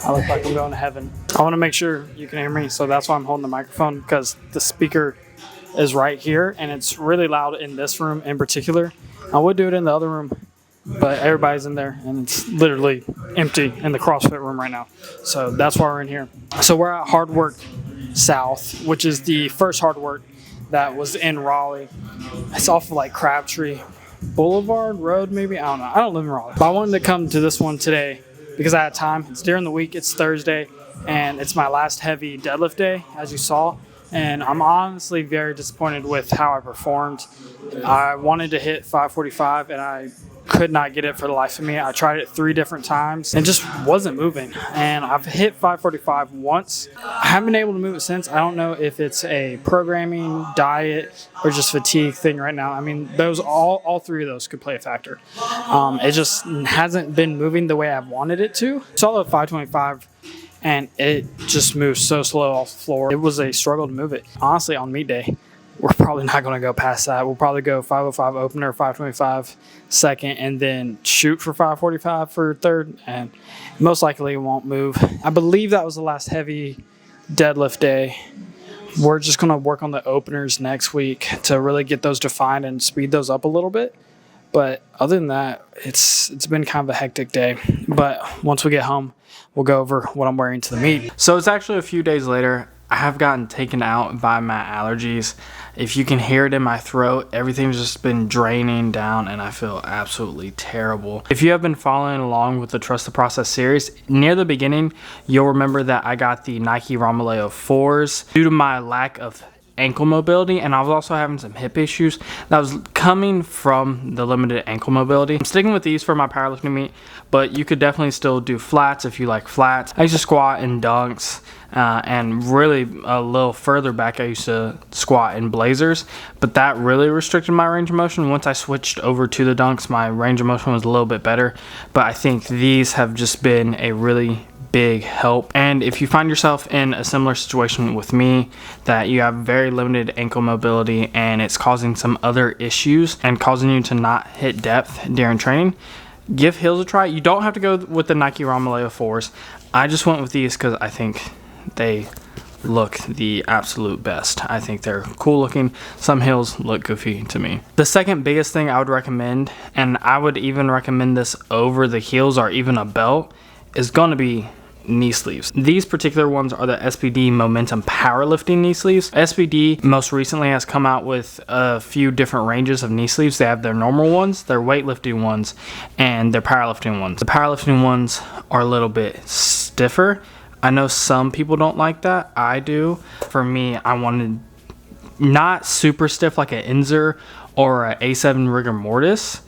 I look like I'm going to heaven. I want to make sure you can hear me, so that's why I'm holding the microphone, because the speaker is right here and it's really loud in this room in particular. I would do it in the other room, but everybody's in there and it's literally empty in the CrossFit room right now. So that's why we're in here. So we're at Hard Work South, which is the first Hard Work that was in Raleigh. It's off of like Crabtree Boulevard Road, maybe. I don't know. I don't live in Raleigh. But I wanted to come to this one today because I had time. It's during the week. It's Thursday, and it's my last heavy deadlift day, as you saw. And I'm honestly very disappointed with how I performed. I wanted to hit 545, and I could not get it for the life of me. I tried it 3 different times and just wasn't moving. And I've hit 545 once. I haven't been able to move it since. I don't know if it's a programming, diet, or just fatigue thing right now. I mean, those all 3 of those could play a factor. It just hasn't been moving the way I've wanted it to. Saw the 525 and it just moves so slow off the floor. It was a struggle to move it. Honestly, on meet day, we're probably not going to go past that. We'll probably go 505 opener, 525 second, and then shoot for 545 for third, and most likely it won't move. I believe that was the last heavy deadlift day. We're just going to work on the openers next week to really get those defined and speed those up a little bit. But other than that, it's been kind of a hectic day. But once we get home, we'll go over what I'm wearing to the meet. So it's actually a few days later. I have gotten taken out by my allergies. If you can hear it in my throat, everything's just been draining down and I feel absolutely terrible. If you have been following along with the Trust the Process series, near the beginning, you'll remember that I got the Nike Romaleo 4s due to my lack of ankle mobility, and I was also having some hip issues that was coming from the limited ankle mobility. I'm sticking with these for my powerlifting meet, but you could definitely still do flats if you like flats. I used to squat in dunks, and really a little further back I used to squat in blazers, but that really restricted my range of motion. Once I switched over to the dunks, my range of motion was a little bit better, but I think these have just been a really big help. And if you find yourself in a similar situation with me, that you have very limited ankle mobility and it's causing some other issues and causing you to not hit depth during training, give heels a try. You don't have to go with the Nike Romaleo 4s. I just went with these because I think they look the absolute best. I think they're cool looking. Some heels look goofy to me. The second biggest thing I would recommend, and I would even recommend this over the heels or even a belt, is going to be knee sleeves. These particular ones are the SPD Momentum Powerlifting knee sleeves. SPD most recently has come out with a few different ranges of knee sleeves. They have their normal ones, their weightlifting ones, and their powerlifting ones. The powerlifting ones are a little bit stiffer. I know some people don't like that. I do. For me, I wanted not super stiff like an Inzer or an A7 rigor mortis,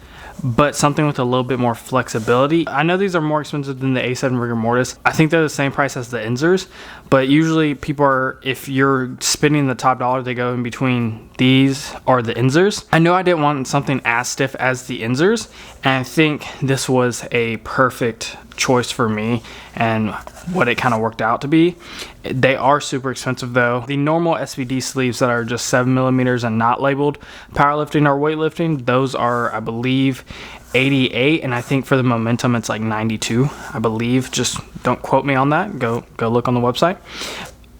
but something with a little bit more flexibility. I know these are more expensive than the A7 Rigor Mortis. I think they're the same price as the Inzers, but usually people are, if you're spending the top dollar, they go in between these or the Inzers. I know I didn't want something as stiff as the Inzers, and I think this was a perfect choice for me and what it kind of worked out to be. They are super expensive though. The normal SVD sleeves that are just 7mm and not labeled powerlifting or weightlifting, those are, I believe, 88, and I think for the Momentum it's like 92, I believe. Just don't quote me on that. Go look on the website.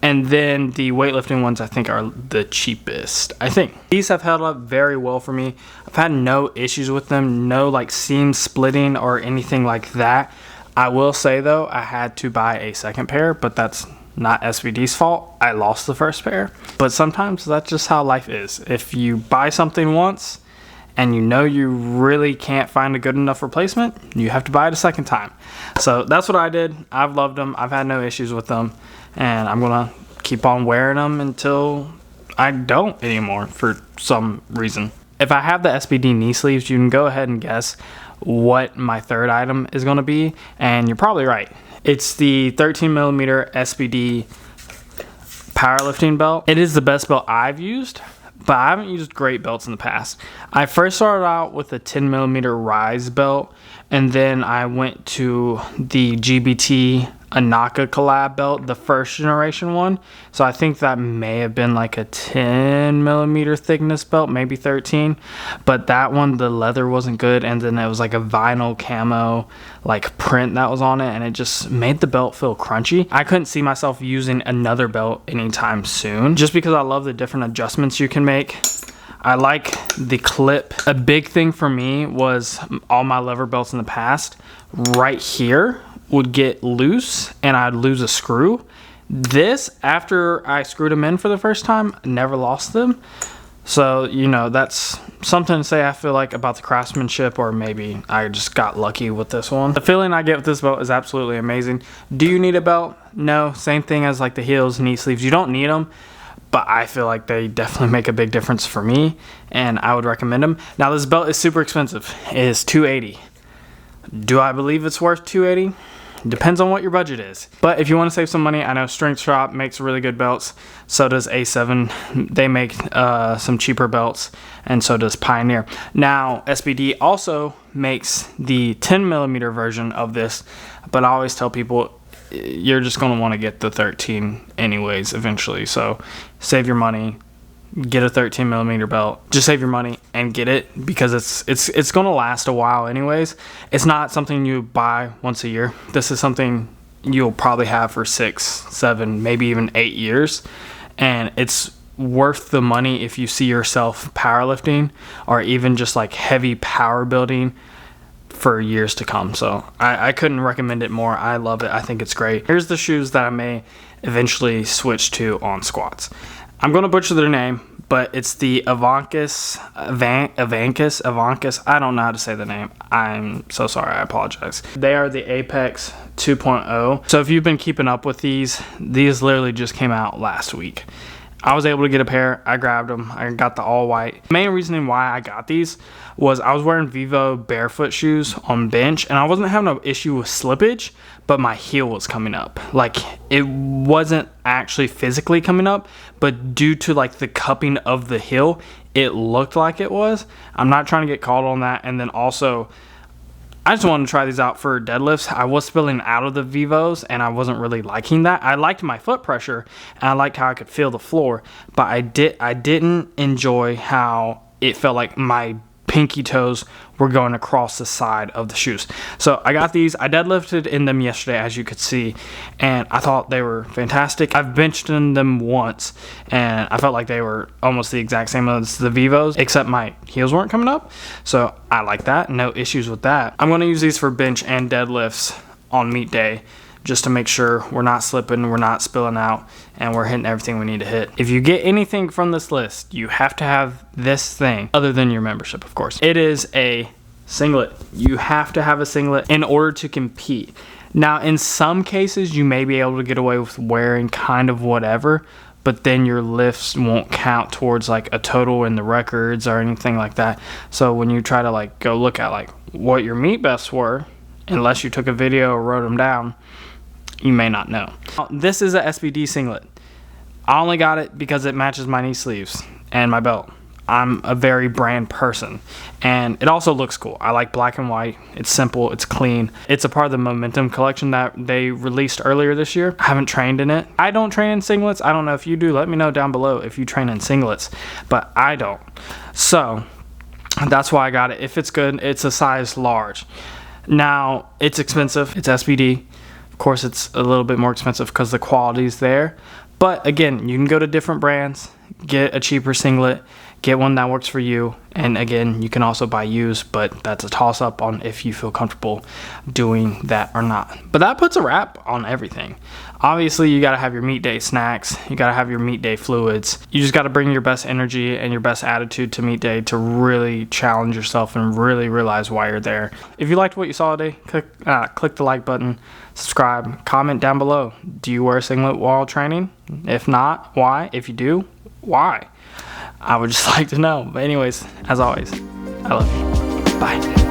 And then the weightlifting ones I think are the cheapest, I think. These have held up very well for me. I've had no issues with them, no like seam splitting or anything like that. I will say though, I had to buy a second pair, but that's not SVD's fault. I lost the first pair. But sometimes that's just how life is. If you buy something once and you know you really can't find a good enough replacement, you have to buy it a second time. So that's what I did. I've loved them. I've had no issues with them. And I'm gonna keep on wearing them until I don't anymore for some reason. If I have the SBD knee sleeves, you can go ahead and guess what my third item is going to be, and you're probably right. It's the 13mm SBD powerlifting belt. It is the best belt I've used, but I haven't used great belts in the past. I first started out with a 10mm Rise belt, and then I went to the GBT Anaka collab belt, the first generation one. So I think that may have been like a 10mm thickness belt, maybe 13. But that one, the leather wasn't good, and then it was like a vinyl camo like print that was on it, and it just made the belt feel crunchy. I couldn't see myself using another belt anytime soon, just because I love the different adjustments you can make. I like the clip. A big thing for me was all my lever belts in the past, right here would get loose and I'd lose a screw. This, after I screwed them in for the first time, never lost them. So, you know, that's something to say, I feel like, about the craftsmanship, or maybe I just got lucky with this one. The feeling I get with this belt is absolutely amazing. Do you need a belt? No. Same thing as like the heels, knee sleeves. You don't need them, but I feel like they definitely make a big difference for me, and I would recommend them. Now, this belt is super expensive. It is $280. Do I believe it's worth $280? Depends on what your budget is. But if you want to save some money, I know Strength Shop makes really good belts. So does A7. They make some cheaper belts, and so does Pioneer. Now, SBD also makes the 10mm version of this, but I always tell people you're just going to want to get the 13 anyways eventually. So save your money, get a 13mm belt. Just save your money and get it, because it's going to last a while anyways. It's not something you buy once a year. This is something you'll probably have for 6, 7, maybe even 8 years, and it's worth the money if you see yourself powerlifting or even just like heavy power building for years to come. So I couldn't recommend it more. I love it. I think it's great. Here's the shoes that I may eventually switch to on squats. I'm going to butcher their name, but it's the Avancus. I don't know how to say the name. I'm so sorry. I apologize. They are the Apex 2.0. So if you've been keeping up with these literally just came out last week. I was able to get a pair. I grabbed them. I got the all white. The main reasoning why I got these was I was wearing Vivo barefoot shoes on bench, and I wasn't having an issue with slippage, but my heel was coming up. Like, it wasn't actually physically coming up, but due to like the cupping of the heel, it looked like it was. I'm not trying to get called on that. And then also, I just wanted to try these out for deadlifts. I was spilling out of the Vivos, and I wasn't really liking that. I liked my foot pressure, and I liked how I could feel the floor, but I didn't enjoy how it felt like my pinky toes were going across the side of the shoes. So I got these. I deadlifted in them yesterday, as you could see, and I thought they were fantastic. I've benched in them once, and I felt like they were almost the exact same as the Vivos, except my heels weren't coming up. So I like that. No issues with that. I'm going to use these for bench and deadlifts on meet day, just to make sure we're not slipping, we're not spilling out, and we're hitting everything we need to hit. If you get anything from this list, you have to have this thing, other than your membership, of course. It is a singlet. You have to have a singlet in order to compete. Now, in some cases, you may be able to get away with wearing kind of whatever, but then your lifts won't count towards like a total in the records or anything like that. So when you try to like go look at like what your meet bests were, unless you took a video or wrote them down, you may not know. This is a SBD singlet. I only got it because it matches my knee sleeves and my belt. I'm a very brand person, and it also looks cool. I like black and white. It's simple, it's clean. It's a part of the Momentum collection that they released earlier this year. I haven't trained in it. I don't train in singlets. I don't know if you do. Let me know down below if you train in singlets, but I don't. So that's why I got it. If it's good, it's a size large. Now, it's expensive. It's SBD. Of course, it's a little bit more expensive because the quality's there. But again, you can go to different brands, get a cheaper singlet, get one that works for you. And again, you can also buy used, but that's a toss up on if you feel comfortable doing that or not. But that puts a wrap on everything. Obviously, you got to have your meet day snacks. You got to have your meet day fluids. You just got to bring your best energy and your best attitude to meet day to really challenge yourself and really realize why you're there. If you liked what you saw today, click the like button, subscribe, comment down below. Do you wear a singlet while training? If not, why? If you do, why? I would just like to know. But anyways, as always, I love you. Bye.